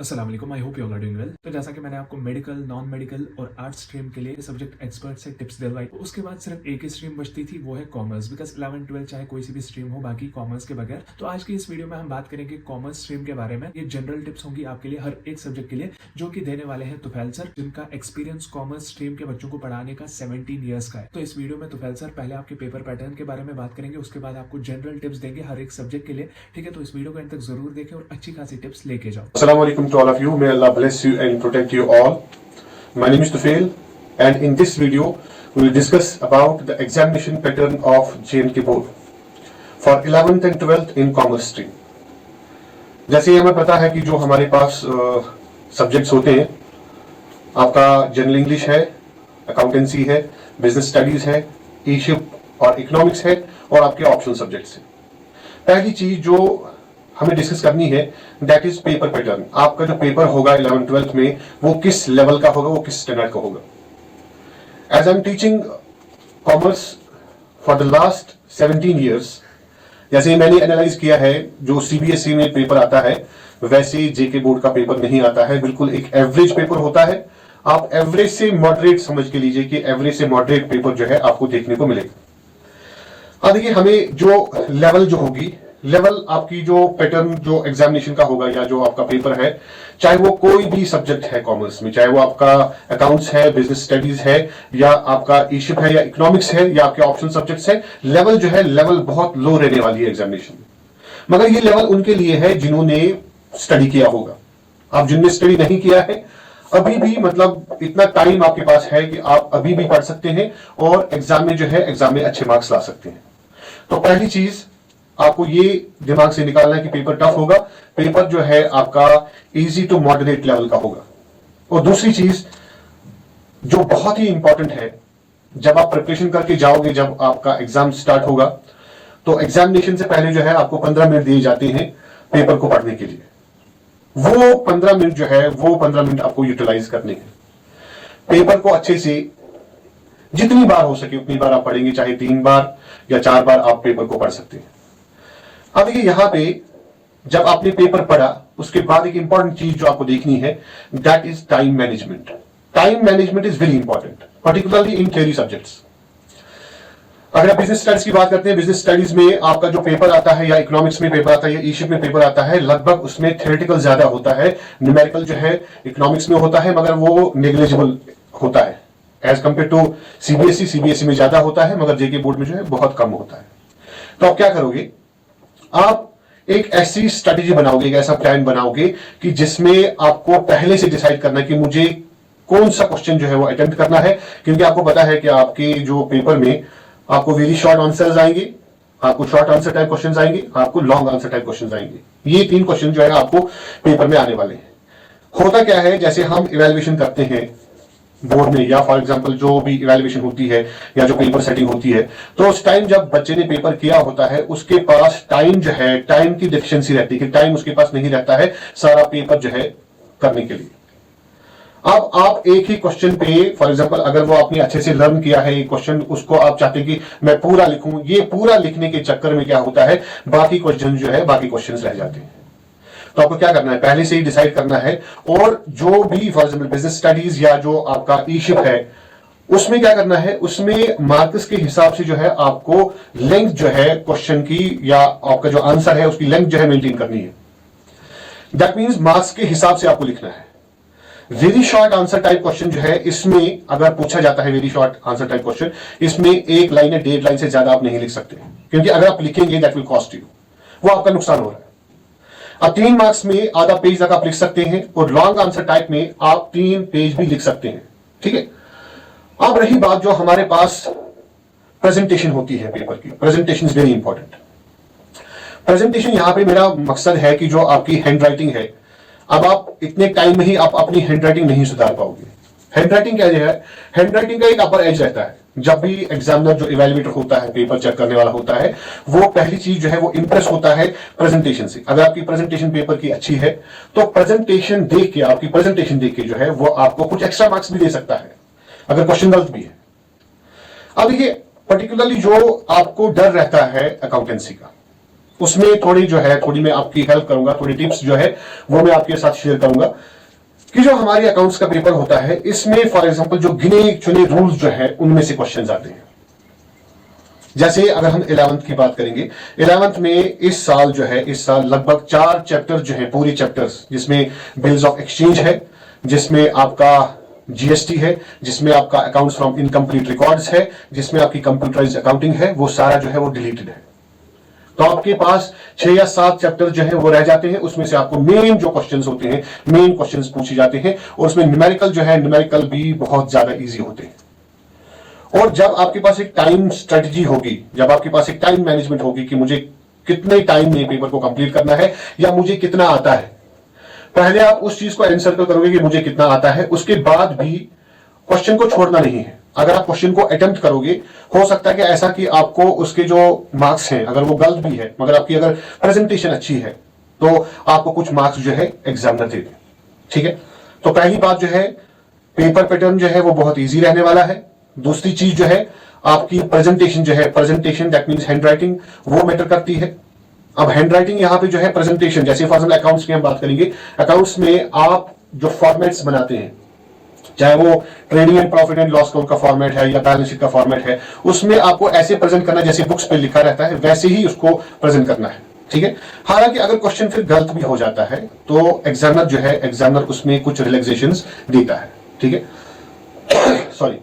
अस्सलाम वालेकुम, I hope you all are doing well. तो जैसा कि मैंने आपको मेडिकल, नॉन मेडिकल और आर्ट स्ट्रीम के लिए सब्जेक्ट एक्सपर्ट से टिप्स दिलवाई, तो उसके बाद सिर्फ एक ही स्ट्रीम बचती थी, वो है कॉमर्स। बिकॉज 11 12 चाहे कोई सी भी स्ट्रीम हो, बाकी कॉमर्स के बगैर। तो आज की इस वीडियो में हम बात करेंगे कॉमर्स स्ट्रीम के बारे में। ये जनरल टिप्स होंगी आपके लिए हर एक सब्जेक्ट के लिए, जो कि देने वाले हैं तुफैल सर, जिनका एक्सपीरियंस कॉमर्स स्ट्रीम के बच्चों को पढ़ाने का 17 ईयर्स का है। तो इस वीडियो में तुफैल सर पहले आपके पेपर पैटर्न के बारे में बात करेंगे, उसके बाद आपको जनरल टिप्स देंगे हर एक सब्जेक्ट के लिए। ठीक है, तो इस वीडियो को अंत तक जरूर देखें और अच्छी खासी टिप्स लेके जाओ। Assalamu alaikum to all of you. May Allah bless you and protect you all. My name is Tufail, and in this video we will discuss about the examination pattern of JNK Board for 11th and 12th in commerce stream. जैसे हमें पता है कि जो हमारे पास subjects होते हैं, आपका जनरल इंग्लिश है, अकाउंटेंसी है, बिजनेस स्टडीज है, ई-शिप और इकोनॉमिक्स है, और आपके ऑप्शनल सब्जेक्ट्स हैं। पहली चीज जो हमें डिस्कस करनी है दैट इज पेपर पैटर्न। आपका जो पेपर होगा 11th 12th में, वो किस लेवल का होगा, वो किस स्टैंडर्ड का होगा। As I am teaching commerce for the last 17 years, जैसे मैंने एनालाइज किया है, जो सीबीएसई में पेपर आता है वैसे जेके बोर्ड का पेपर नहीं आता है। बिल्कुल एक एवरेज पेपर होता है। आप एवरेज से मॉडरेट समझ के लीजिए कि एवरेज से मॉडरेट पेपर जो है आपको देखने को मिलेगा। अब देखिए, हमें जो लेवल जो होगी, लेवल आपकी जो पैटर्न जो एग्जामिनेशन का होगा या जो आपका पेपर है, चाहे वो कोई भी सब्जेक्ट है कॉमर्स में, चाहे वो आपका अकाउंट्स है, बिजनेस स्टडीज है, या आपका ई-शिप है, या इकोनॉमिक्स है, या आपके ऑप्शनल सब्जेक्ट्स है, लेवल जो है लेवल बहुत लो रहने वाली है एग्जामिनेशन में। मगर ये लेवल उनके लिए है जिन्होंने स्टडी किया होगा। आप जिनने स्टडी नहीं किया है, अभी भी मतलब इतना टाइम आपके पास है कि आप अभी भी पढ़ सकते हैं और एग्जाम में जो है एग्जाम में अच्छे मार्क्स ला सकते हैं। तो पहली चीज आपको ये दिमाग से निकालना है कि पेपर टफ होगा। पेपर जो है आपका इजी टू मॉडरेट लेवल का होगा। और दूसरी चीज जो बहुत ही इंपॉर्टेंट है, जब आप प्रिपरेशन करके जाओगे, जब आपका एग्जाम स्टार्ट होगा, तो एग्जामिनेशन से पहले जो है आपको 15 मिनट दिए जाते हैं पेपर को पढ़ने के लिए। वो 15 मिनट जो है, वो 15 मिनट आपको यूटिलाइज करने हैं। पेपर को अच्छे से जितनी बार हो सके उतनी बार आप पढ़ेंगे, चाहे 3 बार या 4 बार आप पेपर को पढ़ सकते हैं। अब देखिए, यहां पे जब आपने पेपर पढ़ा, उसके बाद एक इंपॉर्टेंट चीज जो आपको देखनी है that is time management. Time management is very important, particularly in theory subjects. अगर आप बिजनेस स्टडीज की बात करते हैं, बिजनेस स्टडीज में आपका जो पेपर आता है, या इकोनॉमिक्स में पेपर आता है, या ई-शिप में पेपर आता है, लगभग उसमें थ्योरेटिकल ज्यादा होता है। न्यूमेरिकल जो है इकोनॉमिक्स में होता है, मगर वो नेग्लिजिबल होता है as compare to CBSE. CBSE में ज्यादा होता है, मगर जेके बोर्ड में जो है बहुत कम होता है। तो आप क्या करोगे, आप एक ऐसी स्ट्रेटेजी बनाओगे, एक ऐसा प्लान बनाओगे कि जिसमें आपको पहले से डिसाइड करना है कि मुझे कौन सा क्वेश्चन जो है वो अटेम्प्ट करना है। क्योंकि आपको पता है कि आपके जो पेपर में आपको वेरी शॉर्ट आंसर्स आएंगे, आपको शॉर्ट आंसर टाइप क्वेश्चंस आएंगे, आपको लॉन्ग आंसर टाइप क्वेश्चंस आएंगे। ये 3 क्वेश्चन जो है आपको पेपर में आने वाले हैं। होता क्या है, जैसे हम इवैल्यूएशन करते हैं बोर्ड में, या फॉर एग्जांपल जो भी इवैल्यूएशन होती है या जो पेपर सेटिंग होती है, तो उस टाइम जब बच्चे ने पेपर किया होता है, उसके पास टाइम जो है, टाइम की डिफिशिएंसी रहती है कि टाइम उसके पास नहीं रहता है सारा पेपर जो है करने के लिए। अब आप एक ही क्वेश्चन पे, फॉर एग्जांपल अगर वो आपने अच्छे से लर्न किया है एक क्वेश्चन, उसको आप चाहते हैं कि मैं पूरा लिखूं, ये पूरा लिखने के चक्कर में क्या होता है, बाकी क्वेश्चन जो है, बाकी क्वेश्चन रह जाते हैं। तो आपको क्या करना है, पहले से ही डिसाइड करना है। और जो भी फॉर एग्जांपल बिजनेस स्टडीज या जो आपका ई-शिप है, उसमें क्या करना है, उसमें मार्क्स के हिसाब से जो है आपको लेंथ जो है क्वेश्चन की, या आपका जो आंसर है उसकी लेंथ जो है मेंटेन करनी है। दैट मींस मार्क्स के हिसाब से आपको लिखना है। Very short answer type question जो है, इसमें अगर पूछा जाता है very short answer type question, इसमें 1 लाइन या 1.5 लाइन से ज्यादा आप नहीं लिख सकते, क्योंकि अगर आप लिखेंगे दैट विल कॉस्ट यू, वो आपका नुकसान हो रहा है। अब 3 मार्क्स में आधा पेज तक आप लिख सकते हैं, और लॉन्ग आंसर टाइप में आप 3 पेज भी लिख सकते हैं। ठीक है, अब रही बात जो हमारे पास प्रेजेंटेशन होती है पेपर की। Presentation is very important. Presentation यहां पे मेरा मकसद है कि जो आपकी हैंड राइटिंग है, अब आप इतने टाइम में ही आप अपनी हैंड राइटिंग नहीं सुधार पाओगे। हैंड राइटिंग क्या है, हैंड राइटिंग का एक अपर एज रहता है। जब भी एग्जामिनर जो इवैल्यूएटर होता है, पेपर चेक करने वाला होता है, वो पहली चीज जो है वो इंप्रेस होता है प्रेजेंटेशन से। अगर आपकी प्रेजेंटेशन पेपर की अच्छी है, तो प्रेजेंटेशन देख के, आपकी प्रेजेंटेशन देख के जो है वो आपको कुछ एक्स्ट्रा मार्क्स भी दे सकता है, अगर क्वेश्चन गलत भी है। अब देखिए, पर्टिकुलरली जो आपको डर रहता है अकाउंटेंसी का, उसमें थोड़ी मैं आपकी हेल्प करूंगा, थोड़ी टिप्स जो है वो मैं आपके साथ शेयर करूंगा कि जो हमारे अकाउंट्स का पेपर होता है इसमें फॉर एग्जांपल जो गिने चुने रूल्स जो है उनमें से क्वेश्चंस आते हैं। जैसे अगर हम 11th की बात करेंगे, 11th में इस साल लगभग 4 चैप्टर जो है, पूरी चैप्टर्स, जिसमें बिल्स ऑफ एक्सचेंज है, जिसमें आपका जीएसटी है, जिसमें आपका अकाउंट्स फ्रॉम इनकम्प्लीट रिकॉर्ड्स है, जिसमें आपकी कंप्यूटराइज्ड अकाउंटिंग है, वो सारा जो है वो डिलीटेड है। तो आपके पास 6 या 7 चैप्टर जो है वो रह जाते हैं। उसमें से आपको मेन जो क्वेश्चंस होते हैं, मेन क्वेश्चंस पूछे जाते हैं, और उसमें न्यूमेरिकल भी बहुत ज्यादा इजी होते हैं। और जब आपके पास एक टाइम स्ट्रेटजी होगी, जब आपके पास एक टाइम मैनेजमेंट होगी कि मुझे कितने टाइम में पेपर को कंप्लीट करना है या मुझे कितना आता है, पहले आप उस चीज को एनसर्कल करोगे कि मुझे कितना आता है, उसके बाद भी क्वेश्चन को छोड़ना नहीं है। अगर आप क्वेश्चन को अटेम्प्ट करोगे, हो सकता है कि ऐसा कि आपको उसके जो मार्क्स हैं, अगर वो गलत भी है, मगर आपकी अगर प्रेजेंटेशन अच्छी है तो आपको कुछ मार्क्स जो है एग्जामिनर दे दे। ठीक है, तो पहली बात जो है, पेपर पैटर्न जो है वो बहुत ईजी रहने वाला है। दूसरी चीज जो है, आपकी प्रेजेंटेशन जो है, presentation that means hand writing, वो मैटर करती है। अब हैंड राइटिंग यहां पे जो है प्रेजेंटेशन, जैसे फॉर एग्जाम्पल अकाउंट्स की हम बात करेंगे, अकाउंट्स में आप जो फॉर्मेट्स बनाते हैं, चाहे वो trading and profit and loss account का फॉर्मेट है या बैलेंस शीट का फॉर्मेट है, उसमें आपको ऐसे प्रेजेंट करना जैसे बुक्स पे लिखा रहता है, वैसे ही उसको प्रेजेंट करना है। ठीक है, हालांकि अगर क्वेश्चन फिर गलत भी हो जाता है तो एग्जामिनर उसमें कुछ रिलैक्सेशंस देता है। ठीक है, सॉरी।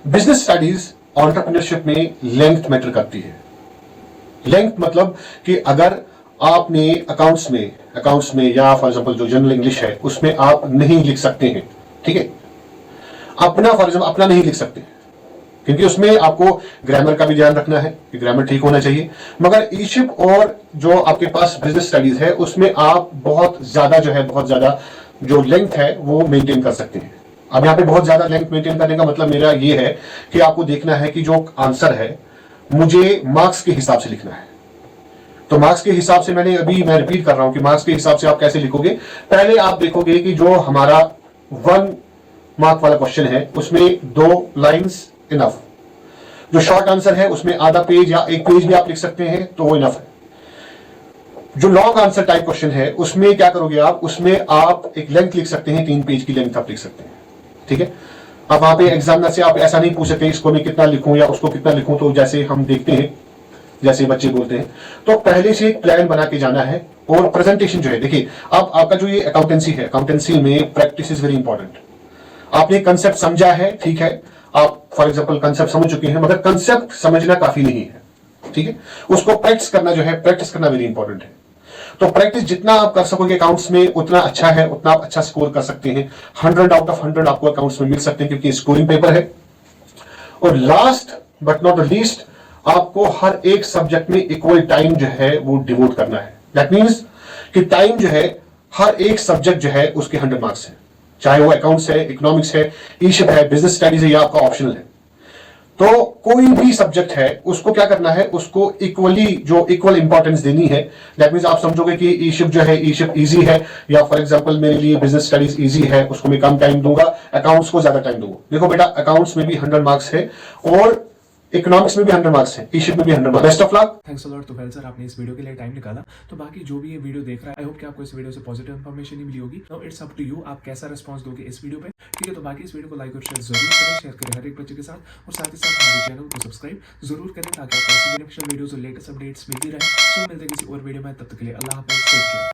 बिजनेस स्टडीज एंटरप्रेन्योरशिप में लेंथ मैटर करती है। लेंथ मतलब कि अगर आपने अकाउंट्स में या फॉर एग्जांपल जो जनरल इंग्लिश है उसमें आप नहीं लिख सकते हैं, ठीक है, अपना फॉर एग्जांपल अपना नहीं लिख सकते, क्योंकि उसमें आपको ग्रामर का भी ध्यान रखना है कि ग्रामर ठीक होना चाहिए। मगर ईशिप और जो आपके पास बिजनेस स्टडीज है उसमें आप बहुत ज्यादा जो लेंथ है वो मेंटेन कर सकते हैं। अब यहाँ पे बहुत ज्यादा लेंथ मेंटेन करने का मतलब मेरा ये है कि आपको देखना है कि जो आंसर है मुझे मार्क्स के हिसाब से लिखना है। तो मार्क्स के हिसाब से मैं रिपीट कर रहा हूं कि मार्क्स के हिसाब से आप कैसे लिखोगे। पहले आप देखोगे कि जो हमारा 1 मार्क वाला क्वेश्चन है उसमें 2 लाइंस इनफ, जो शॉर्ट आंसर है उसमें आधा पेज या 1 पेज भी आप लिख सकते हैं तो वो इनफ है। जो लॉन्ग आंसर टाइप क्वेश्चन है उसमें क्या करोगे आप, उसमें आप एक लेंथ लिख सकते हैं, 3 पेज की लेंथ आप लिख सकते हैं। ठीक है, अब वहां पे एग्जामिनर से आप ऐसा नहीं पूछ सकते इसको मैं कितना लिखूं या उसको कितना लिखूं, तो जैसे हम देखते हैं, जैसे बच्चे बोलते हैं, तो पहले से एक प्लान बना के जाना है। और प्रेजेंटेशन जो है, देखिए अब आपका जो ये अकाउंटेंसी है, अकाउंटेंसी में प्रैक्टिस इज वेरी इंपॉर्टेंट। आपने कंसेप्ट समझा है, ठीक है, आप फॉर एग्जांपल कंसेप्ट समझ चुके हैं, मगर कंसेप्ट समझना काफी नहीं है। ठीक है, उसको प्रैक्टिस करना वेरी इंपॉर्टेंट है। तो प्रैक्टिस जितना आप कर सकोगे अकाउंट्स में उतना अच्छा है, उतना आप अच्छा स्कोर कर सकते हैं। 100 आउट ऑफ 100 आपको अकाउंट्स में मिल सकते हैं क्योंकि स्कोरिंग पेपर है। और last but not the least, आपको हर एक सब्जेक्ट में इक्वल टाइम जो है वो डिवोट करना है। दैट मीन्स कि टाइम जो है हर एक सब्जेक्ट जो है उसके 100 मार्क्स है, चाहे वो अकाउंट्स है, इकोनॉमिक्स है, ईशिप है, बिजनेस स्टडीज है या आपका ऑप्शनल है। तो कोई भी सब्जेक्ट है उसको क्या करना है, उसको इक्वल इंपॉर्टेंस देनी है। दैट मींस आप समझोगे कि ईशिप जो है, ईशिप इजी है, या फॉर एग्जांपल मेरे लिए बिजनेस स्टडीज इजी है, उसको मैं कम टाइम दूंगा, अकाउंट्स को ज्यादा टाइम दूंगा। देखो बेटा, अकाउंट्स में भी 100 मार्क्स है और इकोनॉमिक्स में भी 100 मार्क्स है, ईशिप में भी 100 marks. Best of luck. Thanks a lot Tufail sir, आपने इस वीडियो के लिए टाइम निकाला। तो बाकी जो भी ये वीडियो देख रहा है, आई होप कि आपको इस वीडियो से पॉजिटिव इन्फॉर्मेशन ही मिली होगी। Now it's up to you, आप कैसा रिस्पांस दोगे इस वीडियो पे। ठीक है, तो बाकी इस वीडियो को लाइक और शेयर करें हर एक बच्चे के साथ, और साथ ही साथ हमारे चैनल को सब्सक्राइब जरूर करें ताकि आपको ऐसी बेनिफिशियल वीडियोस और लेटेस्ट अपडेट्स मिलती रहे। सो मिलते हैं किसी और वीडियो में, तब तक के लिए अल्लाह हाफिज़, टेक केयर।